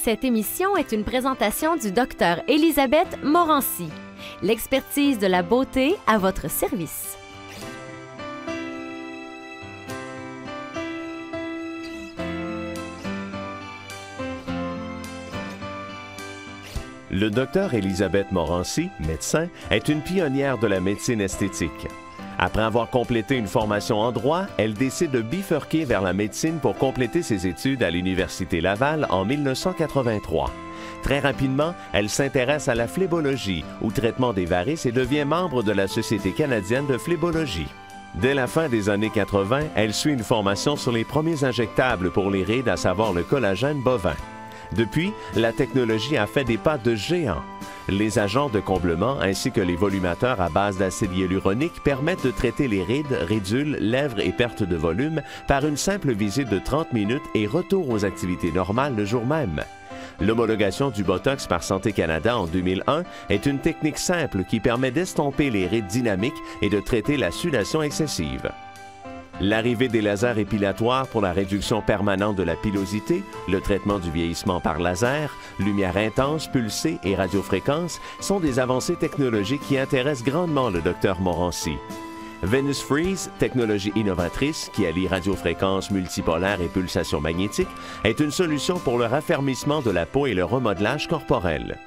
Cette émission est une présentation du Dr Elisabeth Morancy. L'expertise de la beauté à votre service. Le Dr Elisabeth Morancy, médecin, est une pionnière de la médecine esthétique. Après avoir complété une formation en droit, elle décide de bifurquer vers la médecine pour compléter ses études à l'Université Laval en 1983. Très rapidement, elle s'intéresse à la phlébologie, ou traitement des varices, et devient membre de la Société canadienne de phlébologie. Dès la fin des années 80, elle suit une formation sur les premiers injectables pour les rides, à savoir le collagène bovin. Depuis, la technologie a fait des pas de géant. Les agents de comblement ainsi que les volumateurs à base d'acide hyaluronique permettent de traiter les rides, ridules, lèvres et pertes de volume par une simple visite de 30 minutes et retour aux activités normales le jour même. L'homologation du Botox par Santé Canada en 2001 est une technique simple qui permet d'estomper les rides dynamiques et de traiter la sudation excessive. L'arrivée des lasers épilatoires pour la réduction permanente de la pilosité, le traitement du vieillissement par laser, lumière intense, pulsée et radiofréquence sont des avancées technologiques qui intéressent grandement le Dr Morancy. Venus Freeze, technologie innovatrice qui allie radiofréquence multipolaire et pulsation magnétique, est une solution pour le raffermissement de la peau et le remodelage corporel.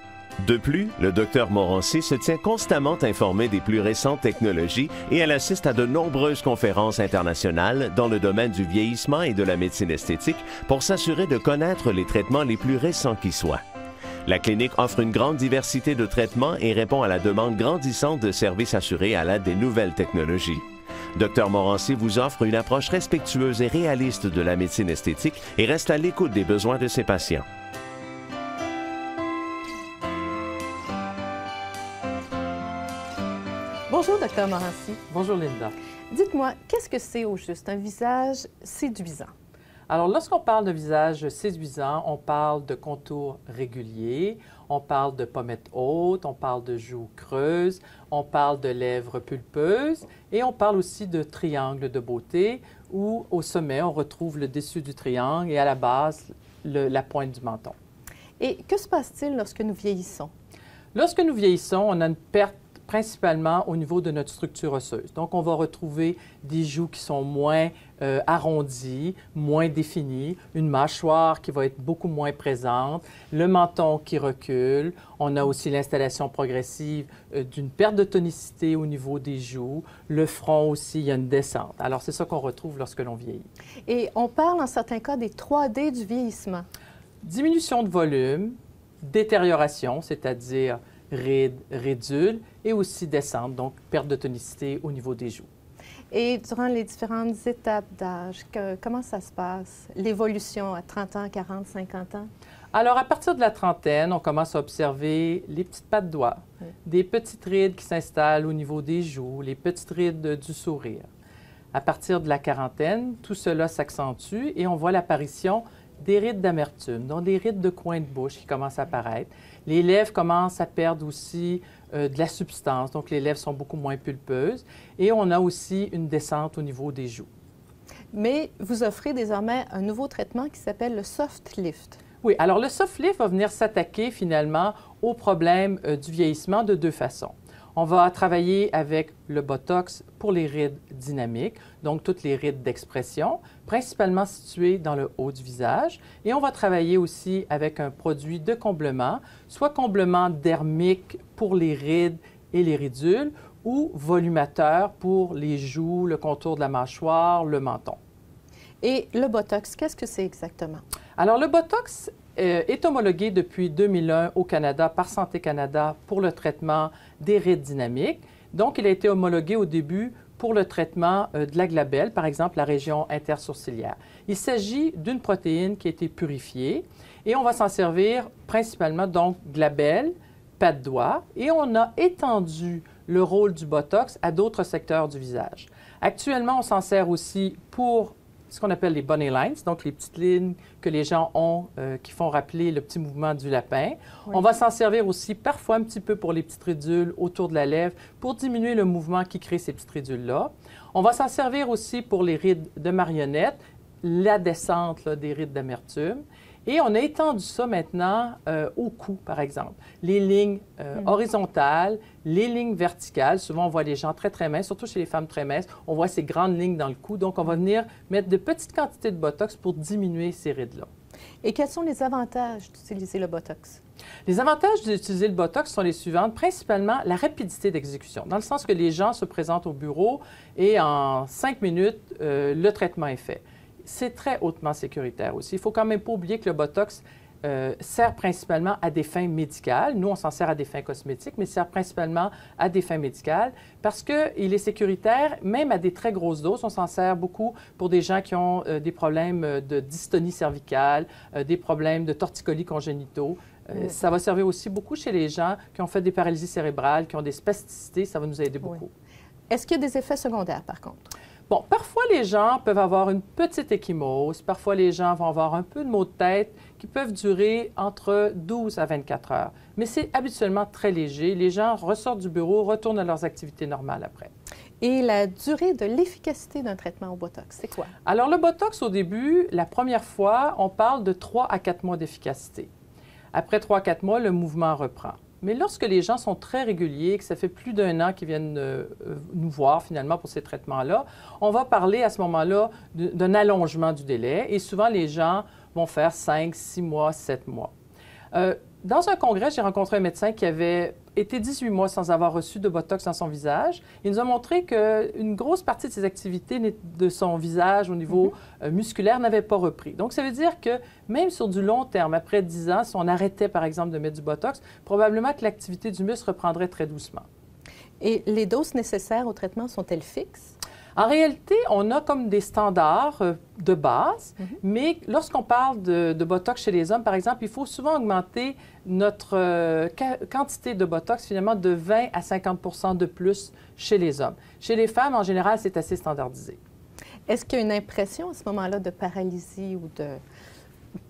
De plus, le Dr Morancy se tient constamment informé des plus récentes technologies et elle assiste à de nombreuses conférences internationales dans le domaine du vieillissement et de la médecine esthétique pour s'assurer de connaître les traitements les plus récents qui soient. La clinique offre une grande diversité de traitements et répond à la demande grandissante de services assurés à l'aide des nouvelles technologies. Dr Morancy vous offre une approche respectueuse et réaliste de la médecine esthétique et reste à l'écoute des besoins de ses patients. Bonjour, Dr Morancy. Bonjour, Linda. Dites-moi, qu'est-ce que c'est au juste un visage séduisant? Alors, lorsqu'on parle de visage séduisant, on parle de contours réguliers, on parle de pommettes hautes, on parle de joues creuses, on parle de lèvres pulpeuses et on parle aussi de triangles de beauté où, au sommet, on retrouve le dessus du triangle et à la base, la pointe du menton. Et que se passe-t-il lorsque nous vieillissons? Lorsque nous vieillissons, on a une perte principalement au niveau de notre structure osseuse. Donc, on va retrouver des joues qui sont moins arrondies, moins définies, une mâchoire qui va être beaucoup moins présente, le menton qui recule. On a aussi l'installation progressive d'une perte de tonicité au niveau des joues. Le front aussi, il y a une descente. Alors, c'est ça qu'on retrouve lorsque l'on vieillit. Et on parle en certains cas des 3D du vieillissement. Diminution de volume, détérioration, c'est-à-dire rides, ridules, et aussi descente, donc perte de tonicité au niveau des joues. Et durant les différentes étapes d'âge, comment ça se passe? L'évolution à 30 ans, 40, 50 ans? Alors, à partir de la trentaine, on commence à observer les petites pattes de doigts, des petites rides qui s'installent au niveau des joues, les petites rides du sourire. À partir de la quarantaine, tout cela s'accentue et on voit l'apparition des rides d'amertume, donc des rides de coin de bouche qui commencent à apparaître. Les lèvres commencent à perdre aussi de la substance, donc les lèvres sont beaucoup moins pulpeuses. Et on a aussi une descente au niveau des joues. Mais vous offrez désormais un nouveau traitement qui s'appelle le soft lift. Oui, alors le soft lift va venir s'attaquer finalement au problème du vieillissement de deux façons. On va travailler avec le Botox pour les rides dynamiques, donc toutes les rides d'expression, principalement situées dans le haut du visage. Et on va travailler aussi avec un produit de comblement, soit comblement dermique pour les rides et les ridules, ou volumateur pour les joues, le contour de la mâchoire, le menton. Et le Botox, qu'est-ce que c'est exactement? Alors, le Botox est homologué depuis 2001 au Canada par Santé Canada pour le traitement des rides dynamiques. Donc, il a été homologué au début pour le traitement de la glabelle, par exemple la région intersourcilière. Il s'agit d'une protéine qui a été purifiée et on va s'en servir principalement, donc, glabelle, patte de doigt, et on a étendu le rôle du Botox à d'autres secteurs du visage. Actuellement, on s'en sert aussi pour ce qu'on appelle les bunny lines, donc les petites lignes que les gens ont qui font rappeler le petit mouvement du lapin. Oui. On va s'en servir aussi parfois un petit peu pour les petites ridules autour de la lèvre pour diminuer le mouvement qui crée ces petites ridules-là. On va s'en servir aussi pour les rides de marionnette, la descente là, des rides d'amertume. Et on a étendu ça maintenant au cou, par exemple. Les lignes horizontales, les lignes verticales. Souvent, on voit les gens très, très minces, surtout chez les femmes très minces. On voit ces grandes lignes dans le cou. Donc, on va venir mettre de petites quantités de Botox pour diminuer ces rides-là. Et quels sont les avantages d'utiliser le Botox? Les avantages d'utiliser le Botox sont les suivants. Principalement, la rapidité d'exécution, dans le sens que les gens se présentent au bureau et en 5 minutes, le traitement est fait. C'est très hautement sécuritaire aussi. Il ne faut quand même pas oublier que le Botox sert principalement à des fins médicales. Nous, on s'en sert à des fins cosmétiques, mais sert principalement à des fins médicales parce qu'il est sécuritaire, même à des très grosses doses. On s'en sert beaucoup pour des gens qui ont des problèmes de dystonie cervicale, des problèmes de torticolis congénitaux. Ça va servir aussi beaucoup chez les gens qui ont fait des paralysies cérébrales, qui ont des spasticités. Ça va nous aider beaucoup. Est-ce qu'il y a des effets secondaires, par contre? Bon, parfois, les gens peuvent avoir une petite ecchymose. Parfois, les gens vont avoir un peu de maux de tête qui peuvent durer entre 12 à 24 heures. Mais c'est habituellement très léger. Les gens ressortent du bureau, retournent à leurs activités normales après. Et la durée de l'efficacité d'un traitement au Botox, c'est quoi? Alors, le Botox, au début, la première fois, on parle de 3 à 4 mois d'efficacité. Après 3 à 4 mois, le mouvement reprend. Mais lorsque les gens sont très réguliers, que ça fait plus d'1 an qu'ils viennent nous voir finalement pour ces traitements-là, on va parler à ce moment-là d'un allongement du délai. Et souvent, les gens vont faire 5, 6 mois, 7 mois. Dans un congrès, j'ai rencontré un médecin qui avait été 18 mois sans avoir reçu de Botox dans son visage. Il nous a montré qu'une grosse partie de ses activités de son visage au niveau musculaire n'avait pas repris. Donc, ça veut dire que même sur du long terme, après 10 ans, si on arrêtait, par exemple, de mettre du Botox, probablement que l'activité du muscle reprendrait très doucement. Et les doses nécessaires au traitement sont-elles fixes? En réalité, on a comme des standards de base, mais lorsqu'on parle de Botox chez les hommes, par exemple, il faut souvent augmenter notre quantité de Botox, finalement, de 20 à 50 de plus chez les hommes. Chez les femmes, en général, c'est assez standardisé. Est-ce qu'il y a une impression à ce moment-là de paralysie ou de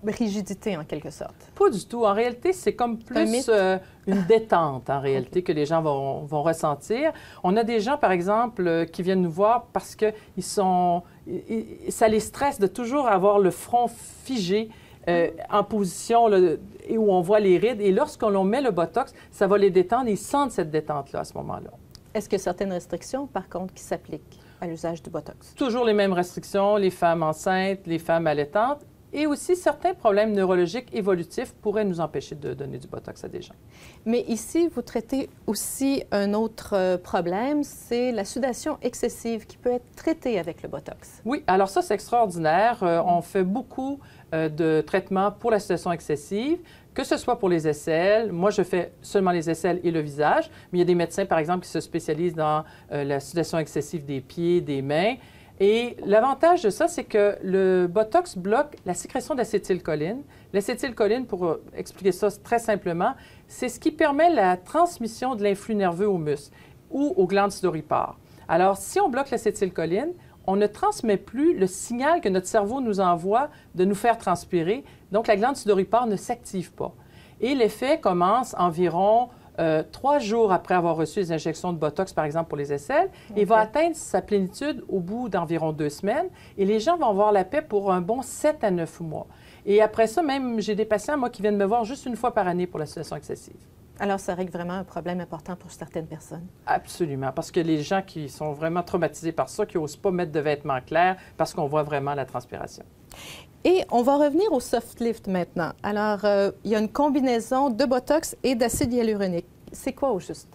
rigidité, en quelque sorte? Pas du tout. En réalité, c'est comme plus une détente, en réalité, que les gens vont ressentir. On a des gens, par exemple, qui viennent nous voir parce que ça les stresse de toujours avoir le front figé en position là, et où on voit les rides. Et lorsqu'on met le Botox, ça va les détendre et ils sentent cette détente-là à ce moment-là. Est-ce qu'il y a certaines restrictions, par contre, qui s'appliquent à l'usage du Botox? Toujours les mêmes restrictions, les femmes enceintes, les femmes allaitantes. Et aussi, certains problèmes neurologiques évolutifs pourraient nous empêcher de donner du Botox à des gens. Mais ici, vous traitez aussi un autre problème, c'est la sudation excessive qui peut être traitée avec le Botox. Oui, alors ça, c'est extraordinaire. On fait beaucoup de traitements pour la sudation excessive, que ce soit pour les aisselles. Moi, je fais seulement les aisselles et le visage, mais il y a des médecins, par exemple, qui se spécialisent dans la sudation excessive des pieds, des mains. Et l'avantage de ça, c'est que le Botox bloque la sécrétion d'acétylcholine. L'acétylcholine, pour expliquer ça très simplement, c'est ce qui permet la transmission de l'influx nerveux aux muscles ou aux glandes sudoripares. Alors, si on bloque l'acétylcholine, on ne transmet plus le signal que notre cerveau nous envoie de nous faire transpirer. Donc, la glande sudoripare ne s'active pas. Et l'effet commence environ 3 jours après avoir reçu les injections de Botox, par exemple, pour les aisselles, et va atteindre sa plénitude au bout d'environ 2 semaines. Et les gens vont avoir la paix pour un bon 7 à 9 mois. Et après ça, même, j'ai des patients, moi, qui viennent me voir juste une fois par année pour la sudation excessive. Alors, ça règle vraiment un problème important pour certaines personnes. Absolument, parce que les gens qui sont vraiment traumatisés par ça, qui n'osent pas mettre de vêtements clairs parce qu'on voit vraiment la transpiration. Et on va revenir au soft lift maintenant. Alors, il y a une combinaison de Botox et d'acide hyaluronique. C'est quoi au juste?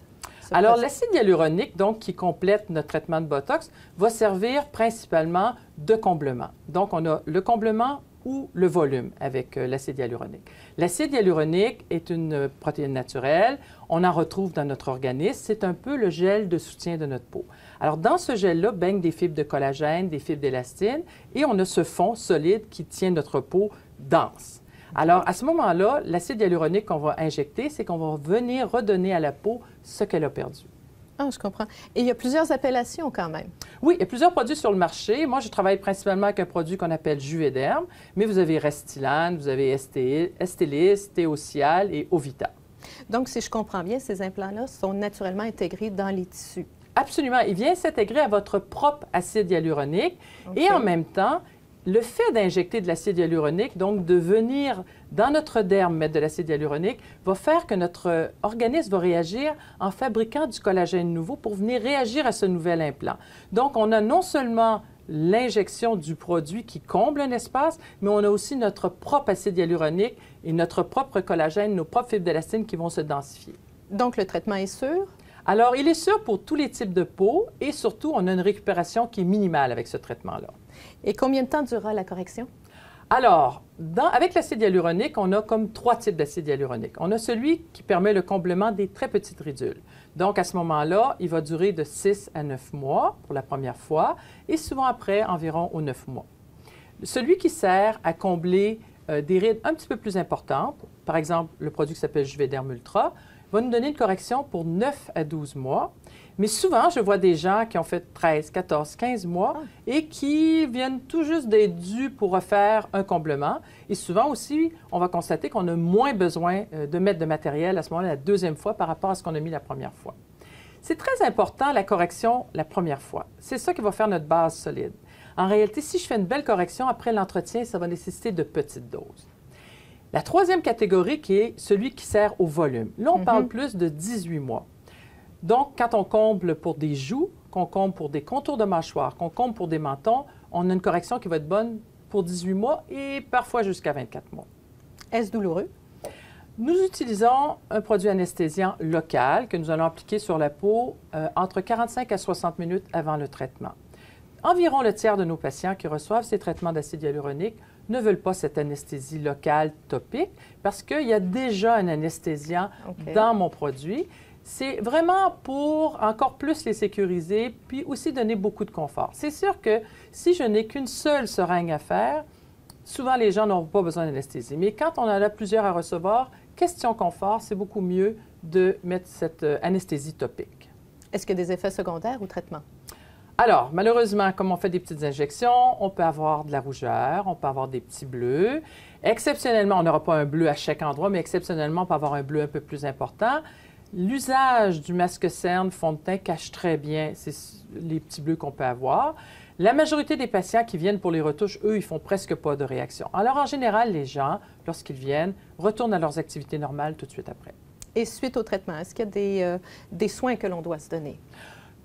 Alors, l'acide hyaluronique, donc, qui complète notre traitement de Botox, va servir principalement de comblement. Donc, on a le comblement ou le volume avec l'acide hyaluronique. L'acide hyaluronique est une protéine naturelle. On en retrouve dans notre organisme. C'est un peu le gel de soutien de notre peau. Alors, dans ce gel-là, baignent des fibres de collagène, des fibres d'élastine, et on a ce fond solide qui tient notre peau dense. Alors, à ce moment-là, l'acide hyaluronique qu'on va injecter, c'est qu'on va venir redonner à la peau ce qu'elle a perdu. Ah, je comprends. Et il y a plusieurs appellations quand même. Oui, il y a plusieurs produits sur le marché. Moi, je travaille principalement avec un produit qu'on appelle Juvederm, mais vous avez Restylane, vous avez Estelis, Théocial et Ovita. Donc, si je comprends bien, ces implants-là sont naturellement intégrés dans les tissus. Absolument. Il vient s'intégrer à votre propre acide hyaluronique et en même temps, le fait d'injecter de l'acide hyaluronique, donc de venir dans notre derme mettre de l'acide hyaluronique, va faire que notre organisme va réagir en fabriquant du collagène nouveau pour venir réagir à ce nouvel implant. Donc, on a non seulement l'injection du produit qui comble un espace, mais on a aussi notre propre acide hyaluronique et notre propre collagène, nos propres fibres d'élastine qui vont se densifier. Donc, le traitement est sûr? Alors, il est sûr pour tous les types de peau et surtout, on a une récupération qui est minimale avec ce traitement-là. Et combien de temps durera la correction? Alors, avec l'acide hyaluronique, on a comme 3 types d'acide hyaluronique. On a celui qui permet le comblement des très petites ridules. Donc, à ce moment-là, il va durer de 6 à 9 mois pour la première fois et souvent après, environ aux 9 mois. Celui qui sert à combler des rides un petit peu plus importantes, par exemple, le produit qui s'appelle Juvederm Ultra, va nous donner une correction pour 9 à 12 mois. Mais souvent, je vois des gens qui ont fait 13, 14, 15 mois et qui viennent tout juste d'être dus pour refaire un comblement. Et souvent aussi, on va constater qu'on a moins besoin de mettre de matériel à ce moment-là la deuxième fois par rapport à ce qu'on a mis la première fois. C'est très important, la correction la première fois. C'est ça qui va faire notre base solide. En réalité, si je fais une belle correction, après l'entretien, ça va nécessiter de petites doses. La troisième catégorie, qui est celui qui sert au volume. Là, on parle plus de 18 mois. Donc, quand on comble pour des joues, qu'on comble pour des contours de mâchoire, qu'on comble pour des mentons, on a une correction qui va être bonne pour 18 mois et parfois jusqu'à 24 mois. Est-ce douloureux? Nous utilisons un produit anesthésiant local que nous allons appliquer sur la peau entre 45 à 60 minutes avant le traitement. Environ le tiers de nos patients qui reçoivent ces traitements d'acide hyaluronique ne veulent pas cette anesthésie locale topique parce qu'il y a déjà un anesthésiant dans mon produit. C'est vraiment pour encore plus les sécuriser, puis aussi donner beaucoup de confort. C'est sûr que si je n'ai qu'une seule seringue à faire, souvent les gens n'auront pas besoin d'anesthésie. Mais quand on en a plusieurs à recevoir, question confort, c'est beaucoup mieux de mettre cette anesthésie topique. Est-ce qu'il y a des effets secondaires au traitement? Alors, malheureusement, comme on fait des petites injections, on peut avoir de la rougeur, on peut avoir des petits bleus. Exceptionnellement, on n'aura pas un bleu à chaque endroit, mais exceptionnellement, on peut avoir un bleu un peu plus important. L'usage du masque-cerne fond de teint cache très bien les petits bleus qu'on peut avoir. La majorité des patients qui viennent pour les retouches, eux, ils font presque pas de réaction. Alors, en général, les gens, lorsqu'ils viennent, retournent à leurs activités normales tout de suite après. Et suite au traitement, est-ce qu'il y a des soins que l'on doit se donner?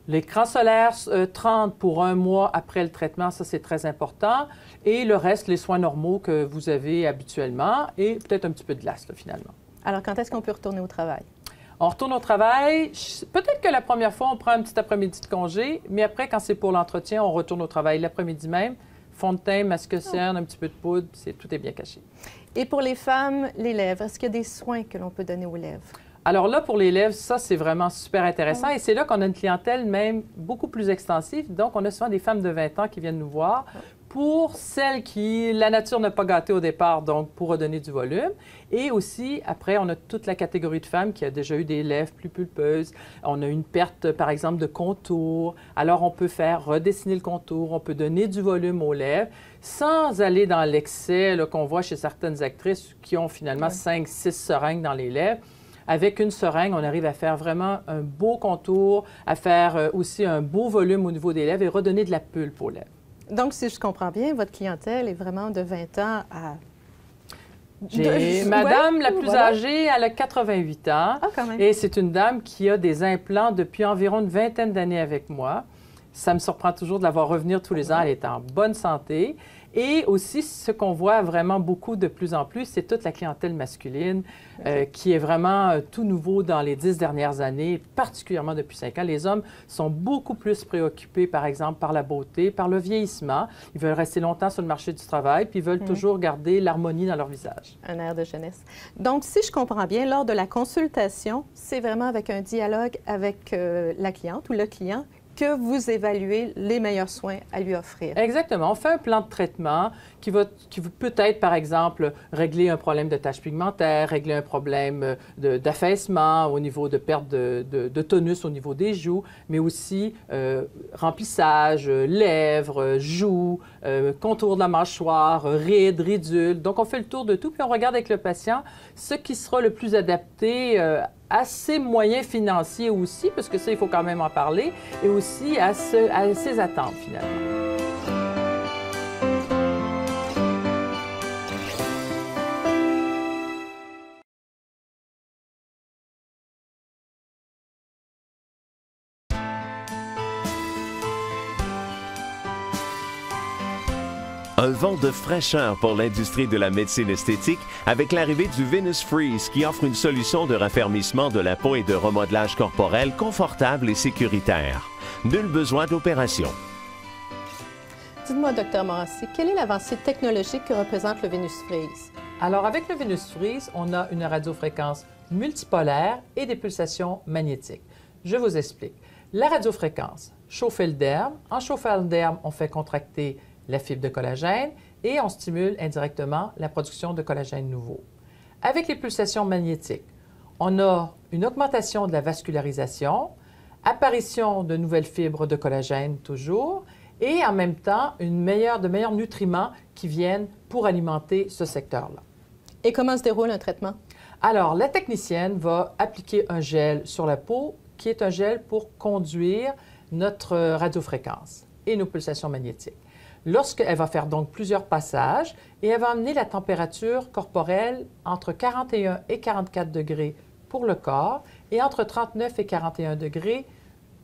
L'écran solaire 30 pour un mois après le traitement, ça c'est très important. Et le reste, les soins normaux que vous avez habituellement et peut-être un petit peu de glace, là, finalement. Alors, quand est-ce qu'on peut retourner au travail? On retourne au travail. Peut-être que la première fois, on prend un petit après-midi de congé, mais après, quand c'est pour l'entretien, on retourne au travail l'après-midi même. Fond de teint, masque-cerne, un petit peu de poudre, tout est bien caché. Et pour les femmes, les lèvres, est-ce qu'il y a des soins que l'on peut donner aux lèvres? Alors là, pour les lèvres, ça, c'est vraiment super intéressant. Et c'est là qu'on a une clientèle même beaucoup plus extensive. Donc, on a souvent des femmes de 20 ans qui viennent nous voir pour celles qui, la nature n'a pas gâté au départ, donc pour redonner du volume. Et aussi, après, on a toute la catégorie de femmes qui a déjà eu des lèvres plus pulpeuses. On a une perte, par exemple, de contour. Alors, on peut faire redessiner le contour, on peut donner du volume aux lèvres sans aller dans l'excès qu'on voit chez certaines actrices qui ont finalement 5-6 seringues dans les lèvres. Avec une seringue, on arrive à faire vraiment un beau contour, à faire aussi un beau volume au niveau des lèvres et redonner de la pulpe aux lèvres. Donc, si je comprends bien, votre clientèle est vraiment de 20 ans à... Madame la plus âgée, elle a 88 ans. Ah, quand même. Et c'est une dame qui a des implants depuis environ une vingtaine d'années avec moi. Ça me surprend toujours de la voir revenir tous les ans. Elle est en bonne santé. Et aussi, ce qu'on voit vraiment beaucoup de plus en plus, c'est toute la clientèle masculine qui est vraiment tout nouveau dans les 10 dernières années, particulièrement depuis 5 ans. Les hommes sont beaucoup plus préoccupés, par exemple, par la beauté, par le vieillissement. Ils veulent rester longtemps sur le marché du travail, puis ils veulent toujours garder l'harmonie dans leur visage. Un air de jeunesse. Donc, si je comprends bien, lors de la consultation, c'est vraiment avec un dialogue avec la cliente ou le client que vous évaluez les meilleurs soins à lui offrir. Exactement. On fait un plan de traitement qui peut être, par exemple, régler un problème de taches pigmentaires, régler un problème d'affaissement au niveau de perte de tonus au niveau des joues, mais aussi remplissage, lèvres, joues, contour de la mâchoire, rides, ridules. Donc, on fait le tour de tout, puis on regarde avec le patient ce qui sera le plus adapté à ses moyens financiers aussi, parce que ça, il faut quand même en parler, et aussi à ses attentes, finalement. Un vent de fraîcheur pour l'industrie de la médecine esthétique avec l'arrivée du Venus Freeze qui offre une solution de raffermissement de la peau et de remodelage corporel confortable et sécuritaire. Nul besoin d'opération. Dites-moi, Dr Morancy, quelle est l'avancée technologique que représente le Venus Freeze? Alors, avec le Venus Freeze, on a une radiofréquence multipolaire et des pulsations magnétiques. Je vous explique. La radiofréquence, chauffer le derme. En chauffant le derme, on fait contracter la fibre de collagène et on stimule indirectement la production de collagène nouveau. Avec les pulsations magnétiques, on a une augmentation de la vascularisation, apparition de nouvelles fibres de collagène toujours, et en même temps, de meilleurs nutriments qui viennent pour alimenter ce secteur-là. Et comment se déroule un traitement? Alors, la technicienne va appliquer un gel sur la peau qui est un gel pour conduire notre radiofréquence et nos pulsations magnétiques. Lorsqu'elle va faire donc plusieurs passages et elle va amener la température corporelle entre 41 et 44 degrés pour le corps et entre 39 et 41 degrés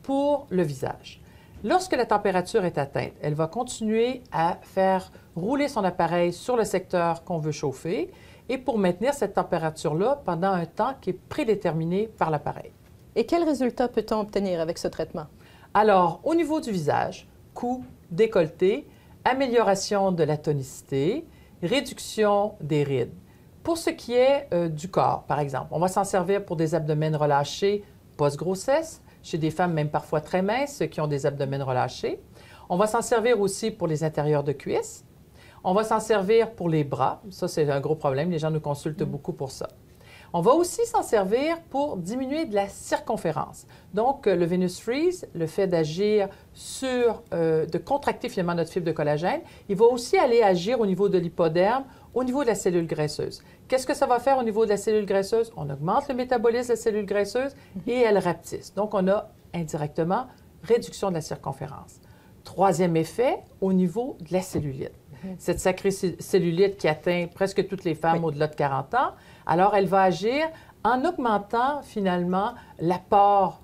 pour le visage. Lorsque la température est atteinte, elle va continuer à faire rouler son appareil sur le secteur qu'on veut chauffer et pour maintenir cette température-là pendant un temps qui est prédéterminé par l'appareil. Et quels résultats peut-on obtenir avec ce traitement? Alors, au niveau du visage, cou, décolleté, amélioration de la tonicité, réduction des rides. Pour ce qui est du corps, par exemple, on va s'en servir pour des abdomens relâchés post-grossesse, chez des femmes même parfois très minces qui ont des abdomens relâchés. On va s'en servir aussi pour les intérieurs de cuisses. On va s'en servir pour les bras. Ça, c'est un gros problème. Les gens nous consultent beaucoup pour ça. On va aussi s'en servir pour diminuer de la circonférence. Donc, le Venus Freeze, le fait d'agir de contracter finalement notre fibre de collagène, il va aussi aller agir au niveau de l'hypoderme, au niveau de la cellule graisseuse. Qu'est-ce que ça va faire au niveau de la cellule graisseuse? On augmente le métabolisme de la cellule graisseuse et elle rapetisse. Donc, on a indirectement réduction de la circonférence. Troisième effet, au niveau de la cellulite. Cette sacrée cellulite qui atteint presque toutes les femmes au-delà de 40 ans, alors elle va agir en augmentant finalement l'apport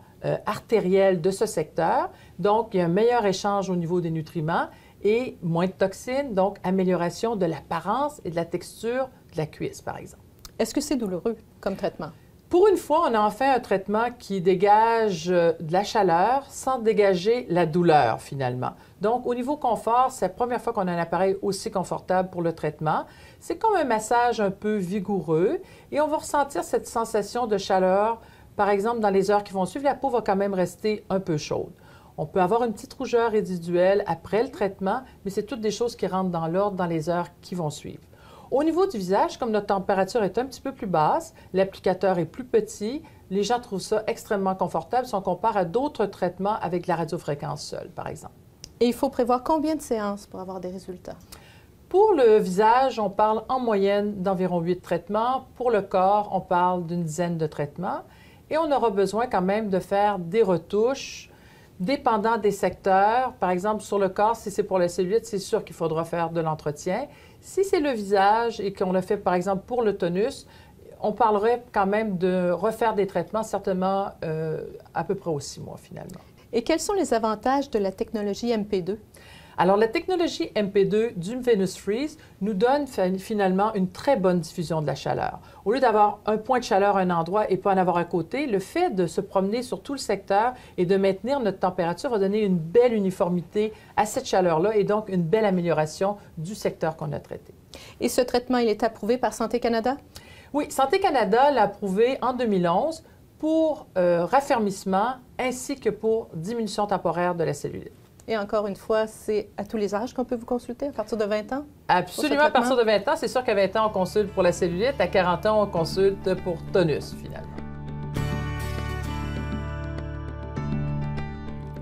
artériel de ce secteur. Donc, il y a un meilleur échange au niveau des nutriments et moins de toxines, donc amélioration de l'apparence et de la texture de la cuisse, par exemple. Est-ce que c'est douloureux comme traitement? Pour une fois, on a enfin un traitement qui dégage de la chaleur sans dégager la douleur, finalement. Donc, au niveau confort, c'est la première fois qu'on a un appareil aussi confortable pour le traitement. C'est comme un massage un peu vigoureux et on va ressentir cette sensation de chaleur. Par exemple, dans les heures qui vont suivre, la peau va quand même rester un peu chaude. On peut avoir une petite rougeur résiduelle après le traitement, mais c'est toutes des choses qui rentrent dans l'ordre dans les heures qui vont suivre. Au niveau du visage, comme notre température est un petit peu plus basse, l'applicateur est plus petit, les gens trouvent ça extrêmement confortable si on compare à d'autres traitements avec la radiofréquence seule, par exemple. Et il faut prévoir combien de séances pour avoir des résultats? Pour le visage, on parle en moyenne d'environ 8 traitements. Pour le corps, on parle d'une dizaine de traitements. Et on aura besoin quand même de faire des retouches dépendant des secteurs. Par exemple, sur le corps, si c'est pour la cellulite, c'est sûr qu'il faudra faire de l'entretien. Si c'est le visage et qu'on le fait, par exemple, pour le tonus, on parlerait quand même de refaire des traitements, certainement à peu près aux 6 mois, finalement. Et quels sont les avantages de la technologie MP2? Alors, la technologie MP2 du Venus Freeze nous donne finalement une très bonne diffusion de la chaleur. Au lieu d'avoir un point de chaleur à un endroit et pas en avoir à côté, le fait de se promener sur tout le secteur et de maintenir notre température va donner une belle uniformité à cette chaleur-là et donc une belle amélioration du secteur qu'on a traité. Et ce traitement, il est approuvé par Santé Canada? Oui, Santé Canada l'a approuvé en 2011 pour raffermissement ainsi que pour diminution temporaire de la cellulite. Et encore une fois, c'est à tous les âges qu'on peut vous consulter, à partir de 20 ans? Absolument, à partir de 20 ans. C'est sûr qu'à 20 ans, on consulte pour la cellulite. À 40 ans, on consulte pour tonus, finalement.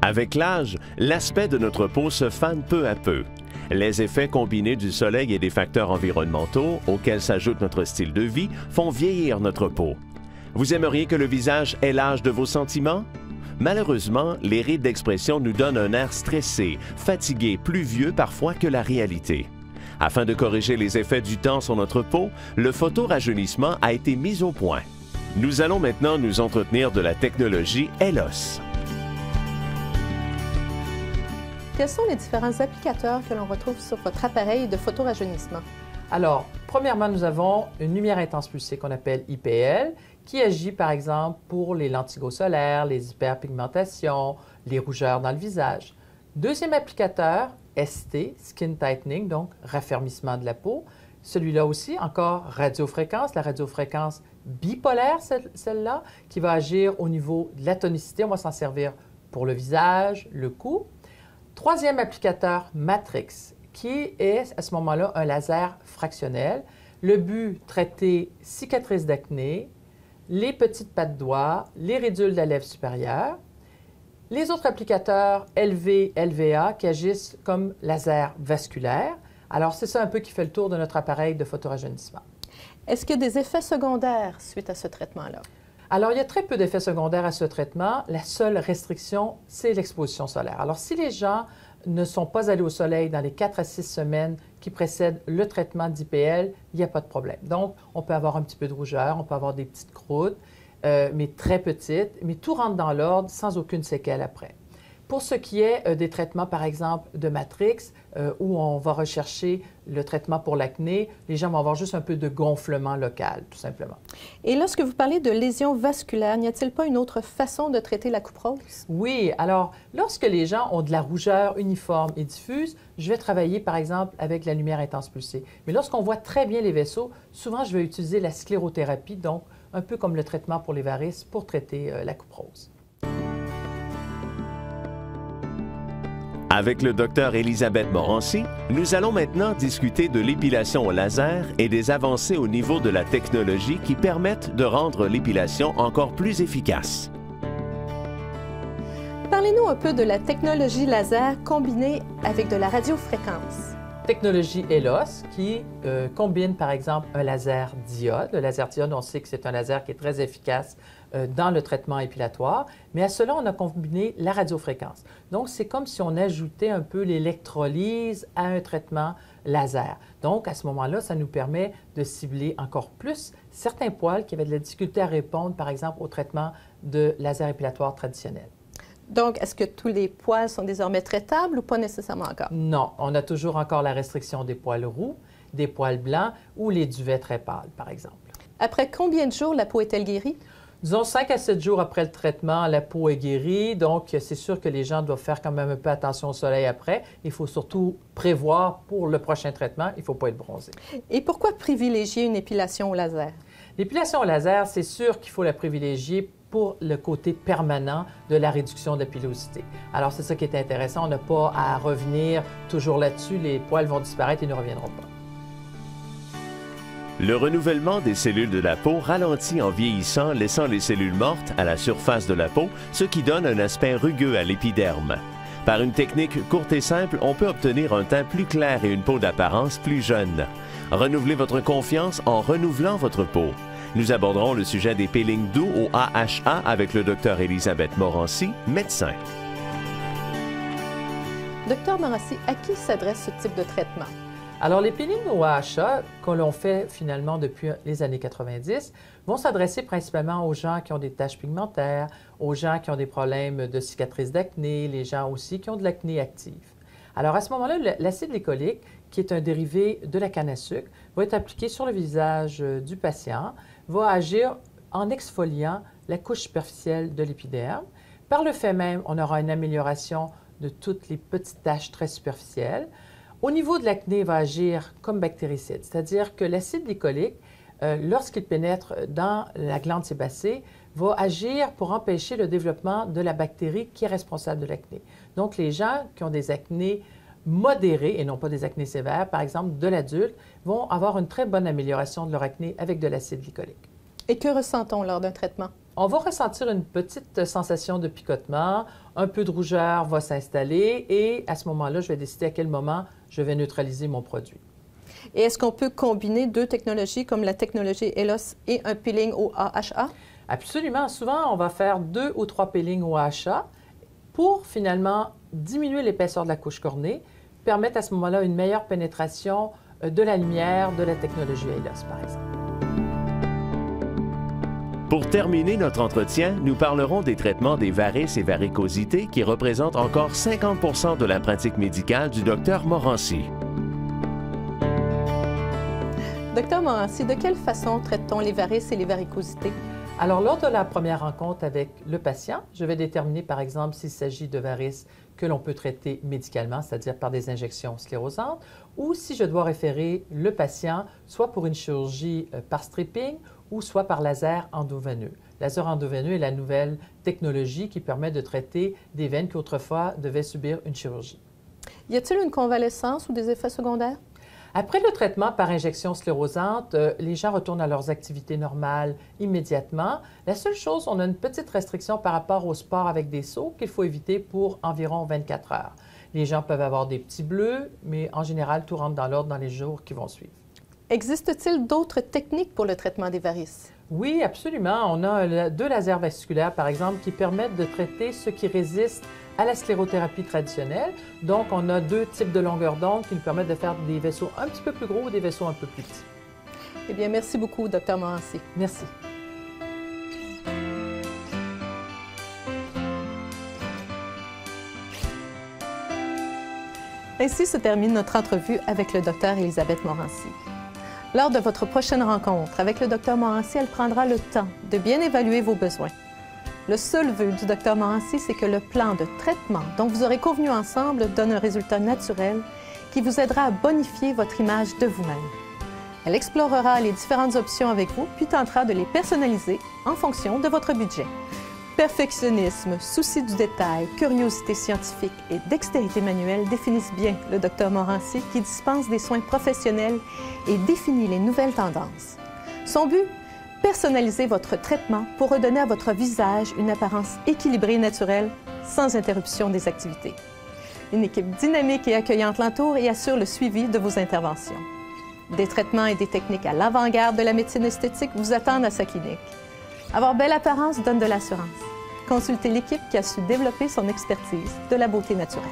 Avec l'âge, l'aspect de notre peau se fane peu à peu. Les effets combinés du soleil et des facteurs environnementaux, auxquels s'ajoute notre style de vie, font vieillir notre peau. Vous aimeriez que le visage ait l'âge de vos sentiments? Malheureusement, les rides d'expression nous donnent un air stressé, fatigué, plus vieux parfois que la réalité. Afin de corriger les effets du temps sur notre peau, le photorajeunissement a été mis au point. Nous allons maintenant nous entretenir de la technologie ELOS. Quels sont les différents applicateurs que l'on retrouve sur votre appareil de photorajeunissement? Alors, premièrement, nous avons une lumière intense pulsée qu'on appelle IPL, qui agit par exemple pour les lentilles solaires, les hyperpigmentations, les rougeurs dans le visage. Deuxième applicateur, ST, Skin Tightening, donc raffermissement de la peau. Celui-là aussi, encore radiofréquence, la radiofréquence bipolaire, celle-là, qui va agir au niveau de la tonicité. On va s'en servir pour le visage, le cou. Troisième applicateur, Matrix, qui est à ce moment-là un laser fractionnel. Le but, traiter cicatrices d'acné, les petites pattes doigts, les ridules de la lèvre supérieure. Les autres applicateurs LV, LVA qui agissent comme laser vasculaire. Alors, c'est ça un peu qui fait le tour de notre appareil de photorajeunissement. Est-ce qu'il y a des effets secondaires suite à ce traitement-là? Alors, il y a très peu d'effets secondaires à ce traitement. La seule restriction, c'est l'exposition solaire. Alors, si les gens ne sont pas allés au soleil dans les 4 à 6 semaines qui précèdent le traitement d'IPL, il n'y a pas de problème. Donc, on peut avoir un petit peu de rougeur, on peut avoir des petites croûtes, mais très petites, mais tout rentre dans l'ordre sans aucune séquelle après. Pour ce qui est des traitements, par exemple, de Matrix, où on va rechercher le traitement pour l'acné, les gens vont avoir juste un peu de gonflement local, tout simplement. Et lorsque vous parlez de lésions vasculaires, n'y a-t-il pas une autre façon de traiter la couperose? Oui. Alors, lorsque les gens ont de la rougeur uniforme et diffuse, je vais travailler, par exemple, avec la lumière intense pulsée. Mais lorsqu'on voit très bien les vaisseaux, souvent, je vais utiliser la sclérothérapie, donc un peu comme le traitement pour les varices, pour traiter la couperose. Avec le docteur Elisabeth Morancy, nous allons maintenant discuter de l'épilation au laser et des avancées au niveau de la technologie qui permettent de rendre l'épilation encore plus efficace. Parlez-nous un peu de la technologie laser combinée avec de la radiofréquence. Technologie ELOS qui combine par exemple un laser diode. Le laser diode, on sait que c'est un laser qui est très efficace dans le traitement épilatoire, mais à cela, on a combiné la radiofréquence. Donc, c'est comme si on ajoutait un peu l'électrolyse à un traitement laser. Donc, à ce moment-là, ça nous permet de cibler encore plus certains poils qui avaient de la difficulté à répondre, par exemple, au traitement de laser épilatoire traditionnel. Donc, est-ce que tous les poils sont désormais traitables ou pas nécessairement encore? Non, on a toujours encore la restriction des poils roux, des poils blancs ou les duvets très pâles, par exemple. Après combien de jours la peau est-elle guérie? Disons 5 à 7 jours après le traitement, la peau est guérie. Donc, c'est sûr que les gens doivent faire quand même un peu attention au soleil après. Il faut surtout prévoir pour le prochain traitement, il ne faut pas être bronzé. Et pourquoi privilégier une épilation au laser? L'épilation au laser, c'est sûr qu'il faut la privilégier pour le côté permanent de la réduction de la pilosité. Alors, c'est ça qui est intéressant. On n'a pas à revenir toujours là-dessus. Les poils vont disparaître et ne reviendront pas. Le renouvellement des cellules de la peau ralentit en vieillissant, laissant les cellules mortes à la surface de la peau, ce qui donne un aspect rugueux à l'épiderme. Par une technique courte et simple, on peut obtenir un teint plus clair et une peau d'apparence plus jeune. Renouvelez votre confiance en renouvelant votre peau. Nous aborderons le sujet des peelings doux au AHA avec le docteur Elisabeth Morancy, médecin. Docteur Morancy, à qui s'adresse ce type de traitement? Alors, les peelings au AHA, que l'on fait finalement depuis les années 90, vont s'adresser principalement aux gens qui ont des taches pigmentaires, aux gens qui ont des problèmes de cicatrices d'acné, les gens aussi qui ont de l'acné active. Alors, à ce moment-là, l'acide glycolique, qui est un dérivé de la canne à sucre, va être appliqué sur le visage du patient, va agir en exfoliant la couche superficielle de l'épiderme. Par le fait même, on aura une amélioration de toutes les petites taches très superficielles. Au niveau de l'acné, il va agir comme bactéricide, c'est-à-dire que l'acide glycolique, lorsqu'il pénètre dans la glande sébacée, va agir pour empêcher le développement de la bactérie qui est responsable de l'acné. Donc, les gens qui ont des acnés modérés et non pas des acnés sévères, par exemple de l'adulte, vont avoir une très bonne amélioration de leur acné avec de l'acide glycolique. Et que ressent-on lors d'un traitement? On va ressentir une petite sensation de picotement, un peu de rougeur va s'installer et à ce moment-là, je vais décider à quel moment je vais neutraliser mon produit. Et est-ce qu'on peut combiner deux technologies comme la technologie ELOS et un peeling au AHA? Absolument. Souvent, on va faire 2 ou 3 peelings au AHA pour finalement diminuer l'épaisseur de la couche cornée, permettre à ce moment-là une meilleure pénétration de la lumière de la technologie ELOS, par exemple. Pour terminer notre entretien, nous parlerons des traitements des varices et varicosités qui représentent encore 50 de la pratique médicale du Dr Morancy. Docteur Morancy, de quelle façon traite-t-on les varices et les varicosités? Alors, lors de la première rencontre avec le patient, je vais déterminer, par exemple, s'il s'agit de varices que l'on peut traiter médicalement, c'est-à-dire par des injections sclérosantes, ou si je dois référer le patient soit pour une chirurgie par stripping ou soit par laser endoveineux. Laser endoveineux est la nouvelle technologie qui permet de traiter des veines qui autrefois devaient subir une chirurgie. Y a-t-il une convalescence ou des effets secondaires? Après le traitement par injection sclérosante, les gens retournent à leurs activités normales immédiatement. La seule chose, on a une petite restriction par rapport au sport avec des seaux qu'il faut éviter pour environ 24 heures. Les gens peuvent avoir des petits bleus, mais en général, tout rentre dans l'ordre dans les jours qui vont suivre. Existe-t-il d'autres techniques pour le traitement des varices? Oui, absolument. On a 2 lasers vasculaires, par exemple, qui permettent de traiter ceux qui résistent à la sclérothérapie traditionnelle. Donc, on a 2 types de longueurs d'onde qui nous permettent de faire des vaisseaux un petit peu plus gros ou des vaisseaux un peu plus petits. Eh bien, merci beaucoup, Dr Morancy. Merci. Ainsi se termine notre entrevue avec le Dr Élisabeth Morancy. Lors de votre prochaine rencontre avec le Dr Morancy, elle prendra le temps de bien évaluer vos besoins. Le seul vœu du Dr Morancy, c'est que le plan de traitement dont vous aurez convenu ensemble donne un résultat naturel qui vous aidera à bonifier votre image de vous-même. Elle explorera les différentes options avec vous, puis tentera de les personnaliser en fonction de votre budget. Perfectionnisme, souci du détail, curiosité scientifique et dextérité manuelle définissent bien le Dr Morancy qui dispense des soins professionnels et définit les nouvelles tendances. Son but? Personnaliser votre traitement pour redonner à votre visage une apparence équilibrée et naturelle sans interruption des activités. Une équipe dynamique et accueillante l'entoure et assure le suivi de vos interventions. Des traitements et des techniques à l'avant-garde de la médecine esthétique vous attendent à sa clinique. Avoir belle apparence donne de l'assurance. Consultez l'équipe qui a su développer son expertise de la beauté naturelle.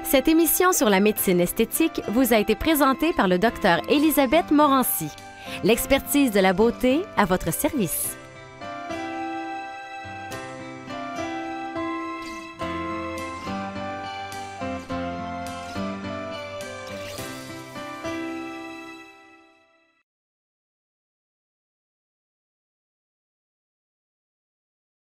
Cette émission sur la médecine esthétique vous a été présentée par le Dr Élisabeth Morancy. L'expertise de la beauté à votre service.